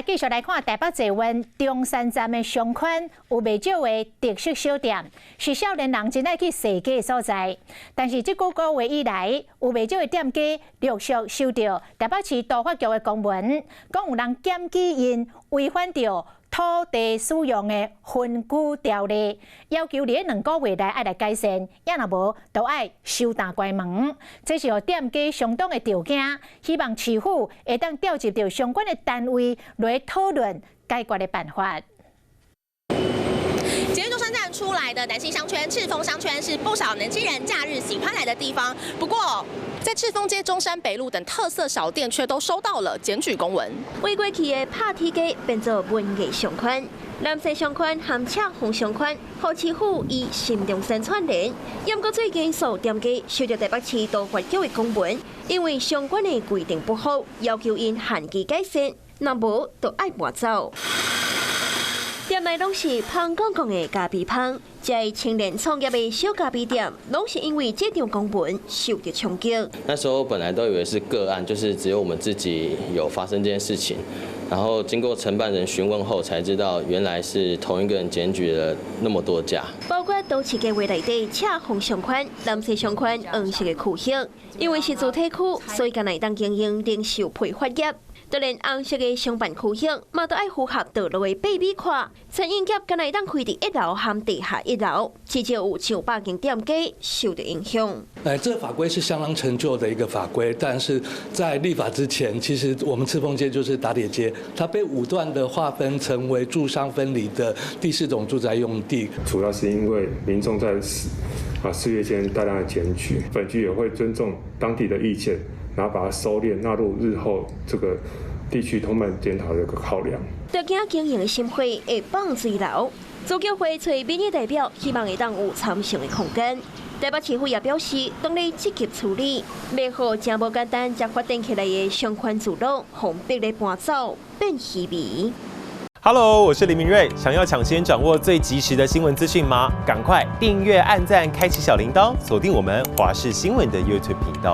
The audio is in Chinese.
来继续来看台北捷运中山站的上款有袂少的特色小店，是少年人真爱去踅街的所在。但是这个月以来，有袂少的店家陆续收到台北市都发局的公文，讲有人检举因违反着土地使用的分区条例，要求伫2个月内爱来改善，也若无都爱收大关门。这是予店家相当的着惊，希望市府会当调集到相关的单位来讨论解决的办法。捷运中山站出来的南新商圈、赤峰商圈是不少年轻人假日喜欢来的地方。不过，在赤峰街、中山北路等特色小店却都收到了检举公文。违规期的拍铁街变做文艺商圈，蓝色商圈含赤红商圈，和市府以心中生串联。不过最近数店家收到台北市都发局的公文，因为相关的规定不好，要求因限期改善，若无就爱搬走。店内拢是香港的咖啡香，这青年创业的小咖啡店，拢是因为这张公文受到冲击。那时候本来都以为是个案，就是只有我们自己有发生这件事情，然后经过承办人询问后，才知道原来是同一个人检举了那么多家。包括都市计划内底赤红商圈、蓝色商圈、黄色的区域，因为是主体区，所以敢来当经营零售批发业。就连红色的商办区域，嘛都爱符合道路的8米宽。餐饮业敢来当开伫1楼和地下1楼，至少有900间店家受到影响。这法规是相当陈旧的一个法规，但是在立法之前，其实我们赤峰街就是打铁街，它被5段的划分成为住商分离的第4种住宅用地。主要是因为民众在4月间大量的检举，本局也会尊重当地的意见，然后把它收敛纳入日后这个地区通盘检讨的一个考量。特警经营的心会会放水流，租局会找民意代表，希望会当有参详的空间。台北市府也表示，当地积极处理，要好真无简单，才发展起来的商圈自路，红壁的搬走变稀微。Hello， 我是林明瑞。想要抢先掌握最及时的新闻资讯吗？赶快订阅、按赞、开启小铃铛，锁定我们华视新闻的 YouTube 频道。